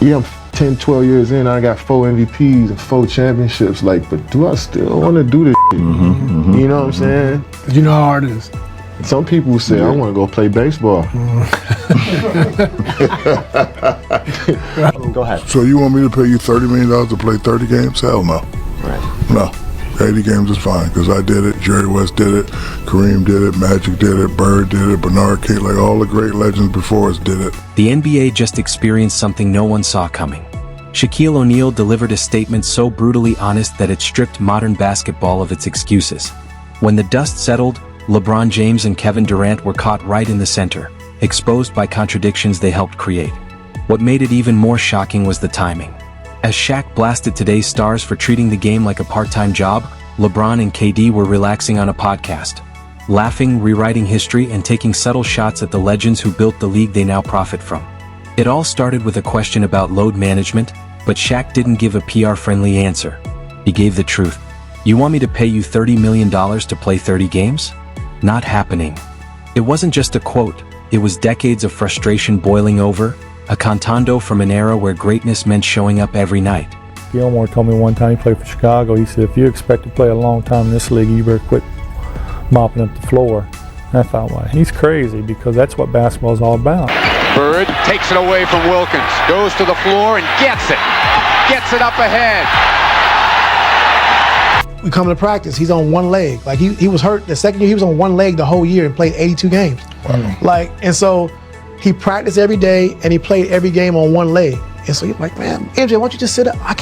Yeah, I'm 10, 12 years in, I got 4 MVPs and 4 championships. Like, but do I still want to do this shit? You know what I'm saying? You know how hard it is. Some people say, I want to go play baseball. Go ahead. So you want me to pay you $30 million to play 30 games? Hell no. Right. No. 80 games is fine, because I did it, Jerry West did it, Kareem did it, Magic did it, Bird did it, Bernard King, like all the great legends before us did it. The NBA just experienced something no one saw coming. Shaquille O'Neal delivered a statement so brutally honest that it stripped modern basketball of its excuses. When the dust settled, LeBron James and Kevin Durant were caught right in the center, exposed by contradictions they helped create. What made it even more shocking was the timing. As Shaq blasted today's stars for treating the game like a part-time job, LeBron and KD were relaxing on a podcast, laughing, rewriting history, and taking subtle shots at the legends who built the league they now profit from. It all started with a question about load management, but Shaq didn't give a PR-friendly answer. He gave the truth. You want me to pay you $30 million to play 30 games? Not happening. It wasn't just a quote, it was decades of frustration boiling over, a contando from an era where greatness meant showing up every night. Gilmore told me one time, he played for Chicago, he said, if you expect to play a long time in this league, you better quit mopping up the floor. And I thought, well, he's crazy, because that's what basketball is all about. Bird takes it away from Wilkins, goes to the floor and gets it up ahead. We come to practice, he's on one leg. Like he was hurt the second year, he was on one leg the whole year and played 82 games. Wow. Like, and so he practiced every day and he played every game on one leg. And so you're like, man, MJ, why don't you just sit up? How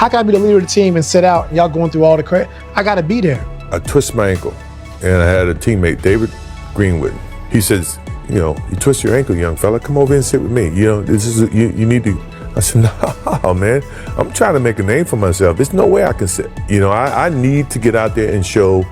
can I be the leader of the team and sit out and y'all going through all the credit? I gotta be there. I twisted my ankle and I had a teammate, David Greenwood. He says, you twist your ankle, young fella, come over and sit with me. This is, you need to. I said, no, man, I'm trying to make a name for myself. There's no way I can sit. I need to get out there and show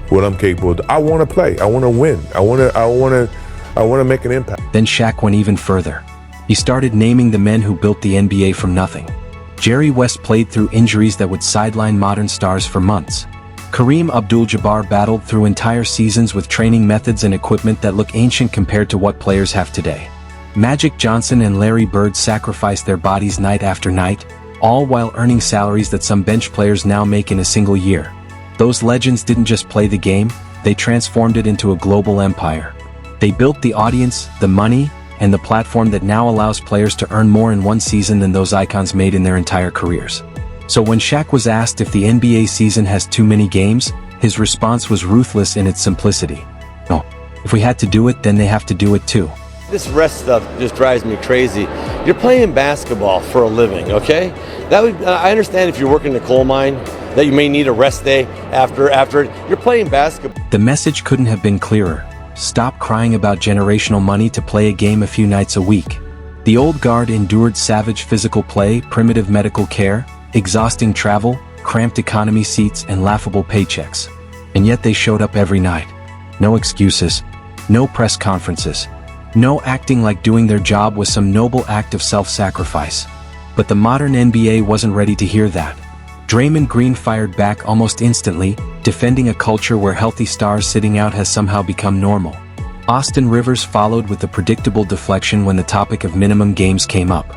what I'm capable of. I want to play. I want to win. I want to make an impact. Then Shaq went even further. He started naming the men who built the NBA from nothing. Jerry West played through injuries that would sideline modern stars for months. Kareem Abdul-Jabbar battled through entire seasons with training methods and equipment that look ancient compared to what players have today. Magic Johnson and Larry Bird sacrificed their bodies night after night, all while earning salaries that some bench players now make in a single year. Those legends didn't just play the game, they transformed it into a global empire. They built the audience, the money, and the platform that now allows players to earn more in one season than those icons made in their entire careers. So when Shaq was asked if the NBA season has too many games, his response was ruthless in its simplicity. No, if we had to do it, then they have to do it too. This rest stuff just drives me crazy. You're playing basketball for a living, okay? I understand if you're working in a coal mine that you may need a rest day after it. You're playing basketball. The message couldn't have been clearer. Stop crying about generational money to play a game a few nights a week. The old guard endured savage physical play, primitive medical care, exhausting travel, cramped economy seats, and laughable paychecks. And yet they showed up every night. No excuses, no press conferences. No acting like doing their job was some noble act of self-sacrifice. But the modern NBA wasn't ready to hear that. Draymond Green fired back almost instantly, defending a culture where healthy stars sitting out has somehow become normal. Austin Rivers followed with the predictable deflection when the topic of minimum games came up.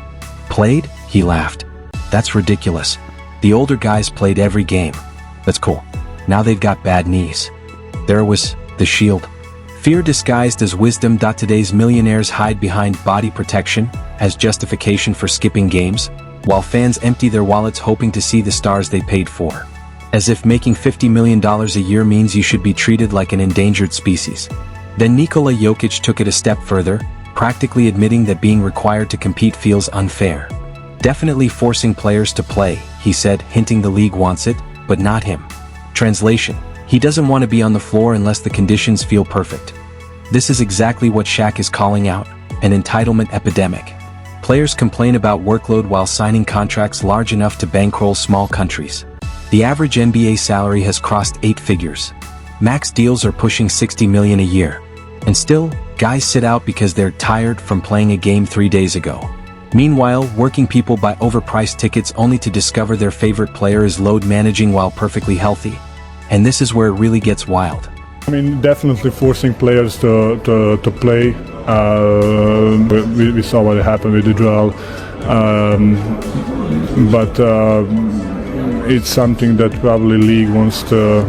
Played? He laughed. That's ridiculous. The older guys played every game. That's cool. Now they've got bad knees. There was the Shield. Fear disguised as wisdom. Today's millionaires hide behind body protection as justification for skipping games, while fans empty their wallets hoping to see the stars they paid for. As if making $50 million a year means you should be treated like an endangered species. Then Nikola Jokic took it a step further, practically admitting that being required to compete feels unfair. Definitely forcing players to play, he said, hinting the league wants it, but not him. Translation: he doesn't want to be on the floor unless the conditions feel perfect. This is exactly what Shaq is calling out, an entitlement epidemic. Players complain about workload while signing contracts large enough to bankroll small countries. The average NBA salary has crossed 8 figures. Max deals are pushing $60 million a year. And still, guys sit out because they're tired from playing a game 3 days ago. Meanwhile, working people buy overpriced tickets only to discover their favorite player is load managing while perfectly healthy. And this is where it really gets wild. I mean, definitely forcing players to play. We saw what happened with Joel But it's something that probably league wants to.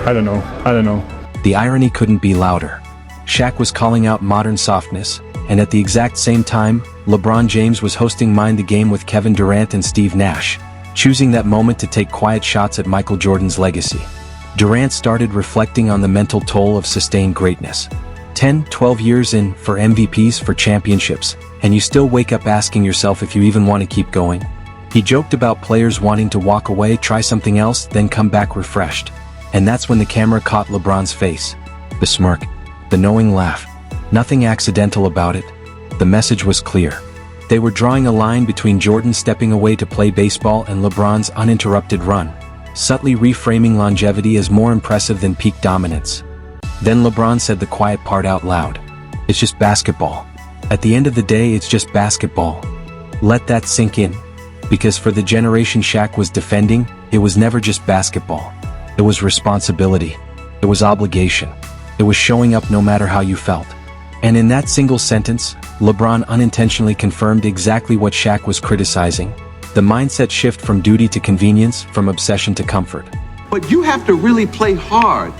I don't know. The irony couldn't be louder. Shaq was calling out modern softness, and at the exact same time, LeBron James was hosting Mind the Game with Kevin Durant and Steve Nash, choosing that moment to take quiet shots at Michael Jordan's legacy. Durant started reflecting on the mental toll of sustained greatness. 10, 12 years in, for MVPs, for championships, and you still wake up asking yourself if you even want to keep going. He joked about players wanting to walk away, try something else, then come back refreshed. And that's when the camera caught LeBron's face. The smirk, the knowing laugh. Nothing accidental about it. The message was clear. They were drawing a line between Jordan stepping away to play baseball and LeBron's uninterrupted run, subtly reframing longevity as more impressive than peak dominance. Then LeBron said the quiet part out loud. It's just basketball. At the end of the day, it's just basketball. Let that sink in. Because for the generation Shaq was defending, it was never just basketball. It was responsibility. It was obligation. It was showing up no matter how you felt. And in that single sentence, LeBron unintentionally confirmed exactly what Shaq was criticizing. The mindset shift from duty to convenience, from obsession to comfort. But you have to really play hard.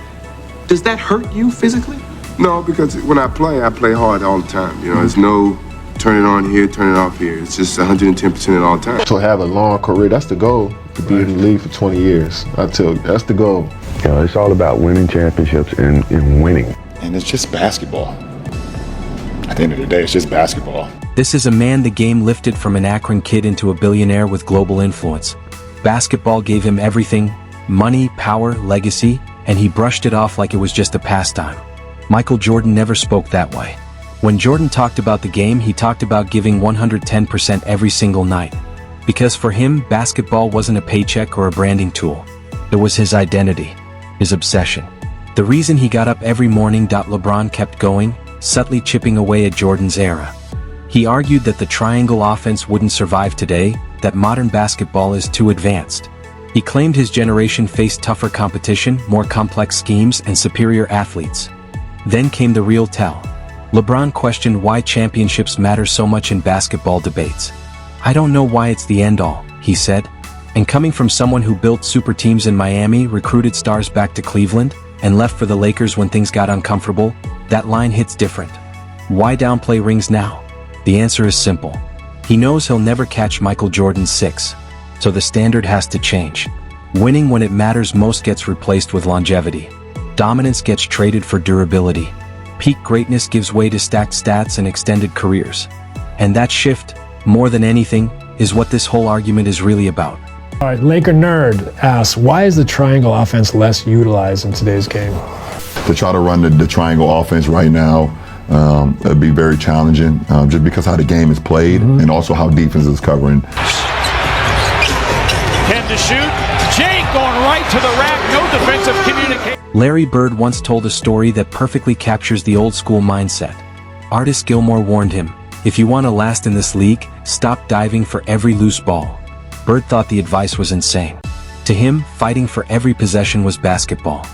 Does that hurt you physically? No, because when I play hard all the time. You know, there's no turn it on here, turn it off here. It's just 110% at all times. So have a long career, that's the goal, to be in the league for 20 years. I tell you, that's the goal. You know, it's all about winning championships and winning. And it's just basketball. At the end of the day, it's just basketball. This is a man the game lifted from an Akron kid into a billionaire with global influence. Basketball gave him everything: money, power, legacy, and he brushed it off like it was just a pastime. Michael Jordan never spoke that way. When Jordan talked about the game, he talked about giving 110% every single night. Because for him, basketball wasn't a paycheck or a branding tool. It was his identity, his obsession. The reason he got up every morning. LeBron kept going, subtly chipping away at Jordan's era. He argued that the triangle offense wouldn't survive today, that modern basketball is too advanced. He claimed his generation faced tougher competition, more complex schemes, and superior athletes. Then came the real tell. LeBron questioned why championships matter so much in basketball debates. "I don't know why it's the end-all," he said. And coming from someone who built super teams in Miami, recruited stars back to Cleveland, and left for the Lakers when things got uncomfortable, that line hits different. Why downplay rings now? The answer is simple. He knows he'll never catch Michael Jordan's 6. So the standard has to change. Winning when it matters most gets replaced with longevity. Dominance gets traded for durability. Peak greatness gives way to stacked stats and extended careers. And that shift, more than anything, is what this whole argument is really about. All right, Laker Nerd asks, why is the triangle offense less utilized in today's game? To try to run the triangle offense right now, it'd be very challenging, just because how the game is played and also how defense is covering. 10 to shoot. Jake going right to the rack. No defensive communication. Larry Bird once told a story that perfectly captures the old school mindset. Artist Gilmore warned him, "If you want to last in this league, stop diving for every loose ball." Bird thought the advice was insane. To him, fighting for every possession was basketball.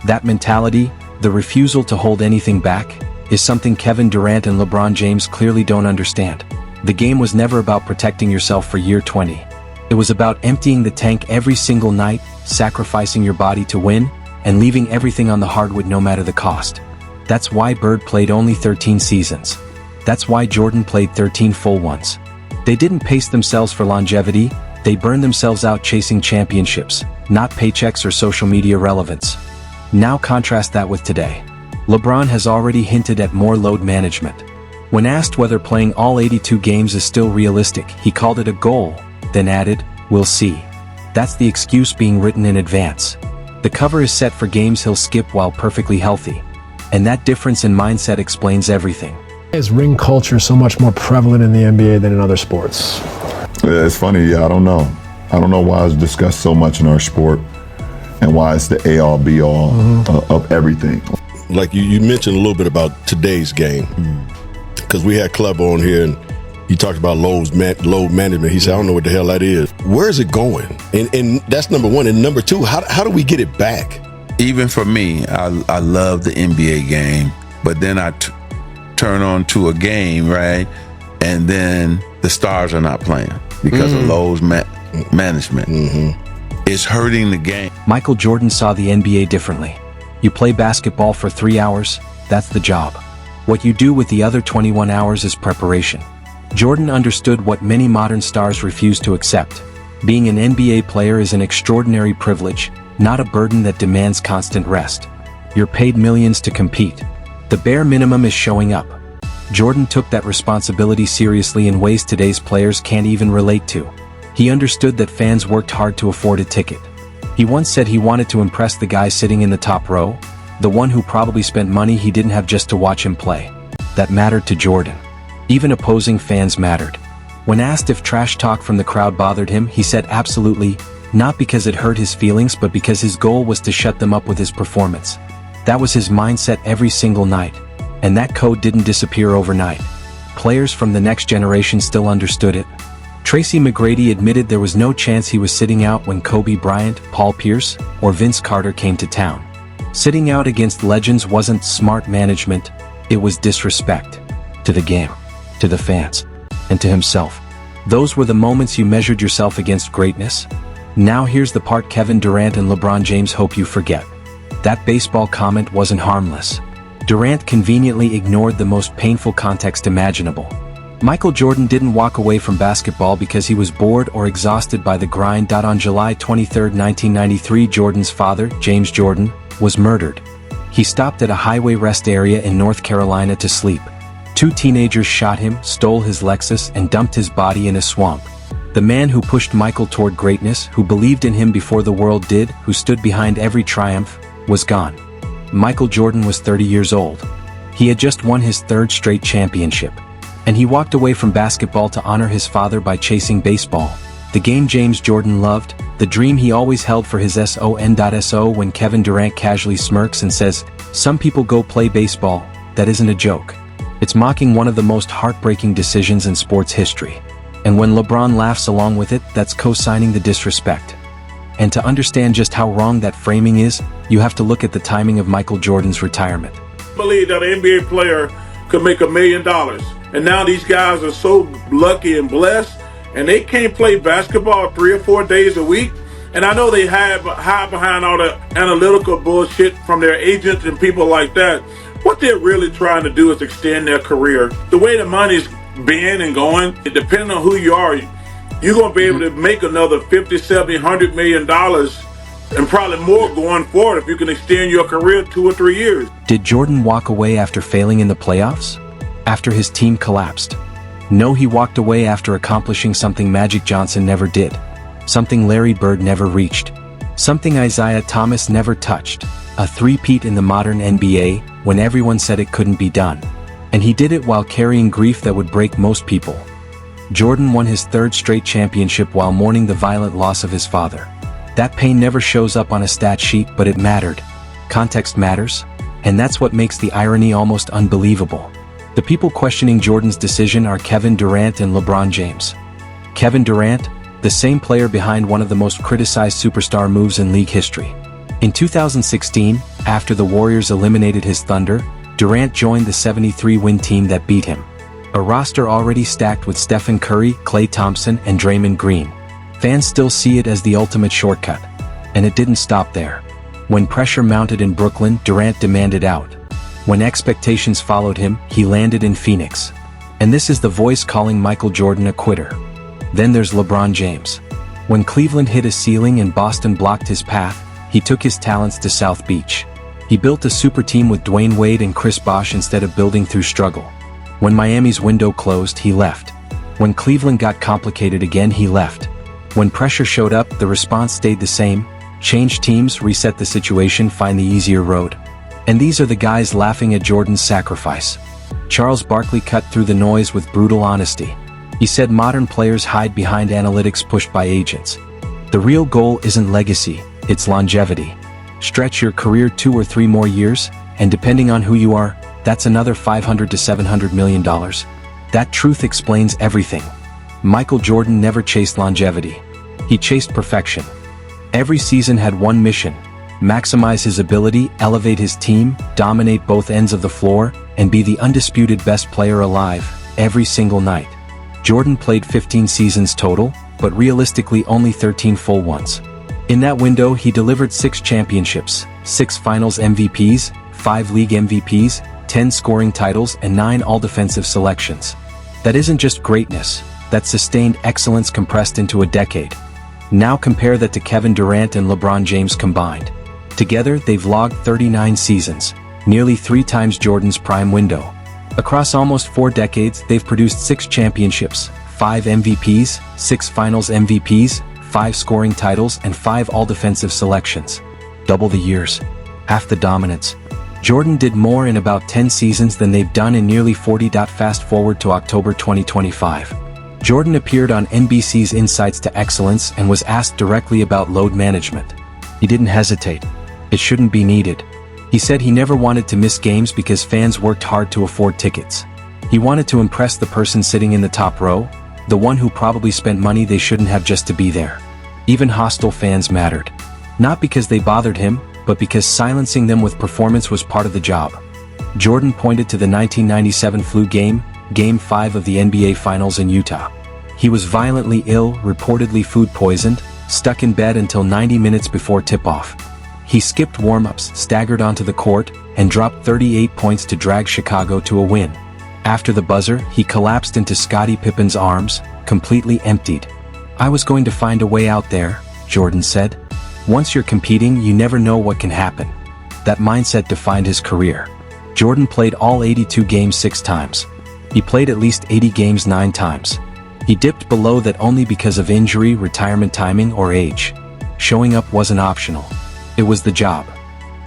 That mentality, the refusal to hold anything back, is something Kevin Durant and LeBron James clearly don't understand. The game was never about protecting yourself for year 20. It was about emptying the tank every single night, sacrificing your body to win, and leaving everything on the hardwood no matter the cost. That's why Bird played only 13 seasons. That's why Jordan played 13 full ones. They didn't pace themselves for longevity, they burned themselves out chasing championships, not paychecks or social media relevance. Now contrast that with today. LeBron has already hinted at more load management. When asked whether playing all 82 games is still realistic, he called it a goal, then added, "We'll see." That's the excuse being written in advance. The cover is set for games he'll skip while perfectly healthy. And that difference in mindset explains everything. Is ring culture so much more prevalent in the NBA than in other sports? It's funny, I don't know. I don't know why it's discussed so much in our sport and why it's the all be all of everything. Like you mentioned a little bit about today's game, because we had Club on here and he talked about load management. He said, "I don't know what the hell that is." Where is it going? And that's number one. And number two, how do we get it back? Even for me, I love the NBA game, but then I turn on to a game, right? and then the stars are not playing because of Lowe's management. It's hurting the game. Michael Jordan saw the NBA differently. You play basketball for 3 hours, that's the job. What you do with the other 21 hours is preparation. Jordan understood what many modern stars refuse to accept. Being an NBA player is an extraordinary privilege, not a burden that demands constant rest. You're paid millions to compete. The bare minimum is showing up. Jordan took that responsibility seriously in ways today's players can't even relate to. He understood that fans worked hard to afford a ticket. He once said he wanted to impress the guy sitting in the top row, the one who probably spent money he didn't have just to watch him play. That mattered to Jordan. Even opposing fans mattered. When asked if trash talk from the crowd bothered him, he said absolutely, not because it hurt his feelings but because his goal was to shut them up with his performance. That was his mindset every single night. And that code didn't disappear overnight. Players from the next generation still understood it. Tracy McGrady admitted there was no chance he was sitting out when Kobe Bryant, Paul Pierce, or Vince Carter came to town. Sitting out against legends wasn't smart management, it was disrespect. To the game, to the fans, and to himself. Those were the moments you measured yourself against greatness. Now here's the part Kevin Durant and LeBron James hope you forget. That baseball comment wasn't harmless. Durant conveniently ignored the most painful context imaginable. Michael Jordan didn't walk away from basketball because he was bored or exhausted by the grind. On July 23, 1993, Jordan's father, James Jordan, was murdered. He stopped at a highway rest area in North Carolina to sleep. 2 teenagers shot him, stole his Lexus, and dumped his body in a swamp. The man who pushed Michael toward greatness, who believed in him before the world did, who stood behind every triumph, was gone. Michael Jordan was 30 years old. He had just won his 3rd straight championship. And he walked away from basketball to honor his father by chasing baseball, the game James Jordan loved, the dream he always held for his son. When Kevin Durant casually smirks and says, "Some people go play baseball," that isn't a joke. It's mocking one of the most heartbreaking decisions in sports history. And when LeBron laughs along with it, that's co-signing the disrespect. And to understand just how wrong that framing is, you have to look at the timing of Michael Jordan's retirement. I believe that an NBA player could make $1 million. And now these guys are so lucky and blessed, and they can't play basketball 3 or 4 days a week. And I know they hide behind all the analytical bullshit from their agents and people like that. What they're really trying to do is extend their career. The way the money's been and going, depending on who you are, you're going to be able to make another $50, $70, $100 million and probably more going forward if you can extend your career 2 or 3 years. Did Jordan walk away after failing in the playoffs? After his team collapsed? No, he walked away after accomplishing something Magic Johnson never did. Something Larry Bird never reached. Something Isaiah Thomas never touched. A three-peat in the modern NBA when everyone said it couldn't be done. And he did it while carrying grief that would break most people. Jordan won his 3rd straight championship while mourning the violent loss of his father. That pain never shows up on a stat sheet, but it mattered. Context matters, and that's what makes the irony almost unbelievable. The people questioning Jordan's decision are Kevin Durant and LeBron James. Kevin Durant, the same player behind one of the most criticized superstar moves in league history. In 2016, after the Warriors eliminated his Thunder, Durant joined the 73-win team that beat him. A roster already stacked with Stephen Curry, Klay Thompson, and Draymond Green. Fans still see it as the ultimate shortcut. And it didn't stop there. When pressure mounted in Brooklyn, Durant demanded out. When expectations followed him, he landed in Phoenix. And this is the voice calling Michael Jordan a quitter. Then there's LeBron James. When Cleveland hit a ceiling and Boston blocked his path, he took his talents to South Beach. He built a super team with Dwayne Wade and Chris Bosh instead of building through struggle. When Miami's window closed, he left. When Cleveland got complicated again, he left. When pressure showed up, the response stayed the same. Change teams, reset the situation, find the easier road. And these are the guys laughing at Jordan's sacrifice. Charles Barkley cut through the noise with brutal honesty. He said modern players hide behind analytics pushed by agents. The real goal isn't legacy, it's longevity. Stretch your career 2 or 3 more years, and depending on who you are, that's another $500 to $700 million. That truth explains everything. Michael Jordan never chased longevity. He chased perfection. Every season had one mission: maximize his ability, elevate his team, dominate both ends of the floor, and be the undisputed best player alive. every single night. Jordan played 15 seasons total, but realistically only 13 full ones. In that window, he delivered 6 championships, 6 finals MVPs, 5 league MVPs, 10 scoring titles, and 9 all-defensive selections. That isn't just greatness, that's sustained excellence compressed into a decade. Now compare that to Kevin Durant and LeBron James combined. Together, they've logged 39 seasons, nearly 3 times Jordan's prime window. Across almost 4 decades, they've produced 6 championships, 5 MVPs, 6 finals MVPs, 5 scoring titles, and 5 all-defensive selections. Double the years. Half the dominance. Jordan did more in about 10 seasons than they've done in nearly 40. Fast forward to October 2025. Jordan appeared on NBC's Insights to Excellence and was asked directly about load management. He didn't hesitate. It shouldn't be needed. He said he never wanted to miss games because fans worked hard to afford tickets. He wanted to impress the person sitting in the top row, the one who probably spent money they shouldn't have just to be there. Even hostile fans mattered. Not because they bothered him, but because silencing them with performance was part of the job. Jordan pointed to the 1997 flu game, Game 5 of the NBA Finals in Utah. He was violently ill, reportedly food poisoned, stuck in bed until 90 minutes before tip-off. He skipped warm-ups, staggered onto the court, and dropped 38 points to drag Chicago to a win. After the buzzer, he collapsed into Scottie Pippen's arms, completely emptied. "I was going to find a way out there," Jordan said. Once you're competing, you never know what can happen. That mindset defined his career. Jordan played all 82 games 6 times. He played at least 80 games 9 times. He dipped below that only because of injury, retirement timing, or age. Showing up wasn't optional. It was the job.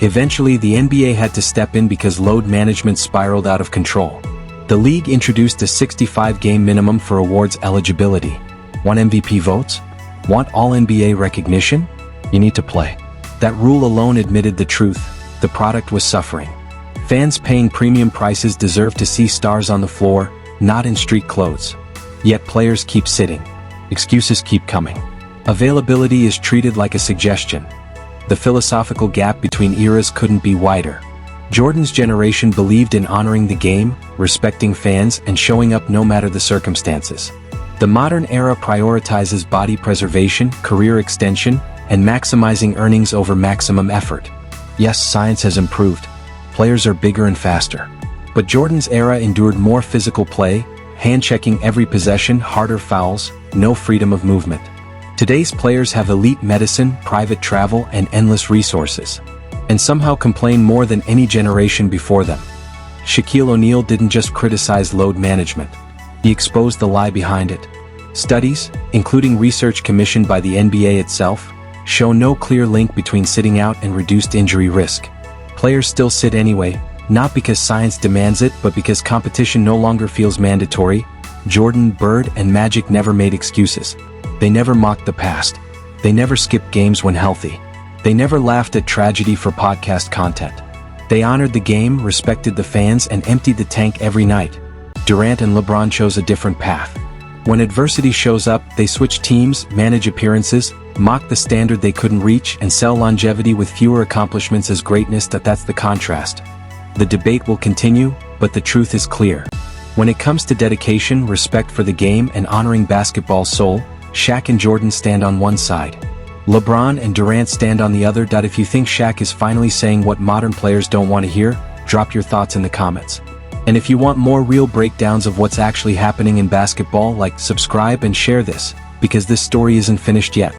Eventually, the NBA had to step in because load management spiraled out of control. The league introduced a 65-game minimum for awards eligibility. Want MVP votes? Want All-NBA recognition? You need to play. That rule alone admitted the truth. The product was suffering. Fans paying premium prices deserve to see stars on the floor, not in street clothes. Yet players keep sitting. Excuses keep coming. Availability is treated like a suggestion. The philosophical gap between eras couldn't be wider. Jordan's generation believed in honoring the game, respecting fans, and showing up no matter the circumstances. The modern era prioritizes body preservation, career extension, and maximizing earnings over maximum effort. Yes, science has improved. Players are bigger and faster. But Jordan's era endured more physical play, hand-checking every possession, harder fouls, no freedom of movement. Today's players have elite medicine, private travel, and endless resources. And somehow complain more than any generation before them. Shaquille O'Neal didn't just criticize load management. He exposed the lie behind it. Studies, including research commissioned by the NBA itself, show no clear link between sitting out and reduced injury risk. Players still sit anyway, not because science demands it, but because competition no longer feels mandatory. Jordan, Bird, and Magic never made excuses. They never mocked the past. They never skipped games when healthy. They never laughed at tragedy for podcast content. They honored the game, respected the fans, and emptied the tank every night. Durant and LeBron chose a different path. When adversity shows up, they switch teams, manage appearances, mock the standard they couldn't reach, and sell longevity with fewer accomplishments as greatness. That's the contrast. The debate will continue, but the truth is clear. When it comes to dedication, respect for the game, and honoring basketball's soul, Shaq and Jordan stand on one side. LeBron and Durant stand on the other. If you think Shaq is finally saying what modern players don't want to hear, drop your thoughts in the comments. And if you want more real breakdowns of what's actually happening in basketball, subscribe and share this, because this story isn't finished yet.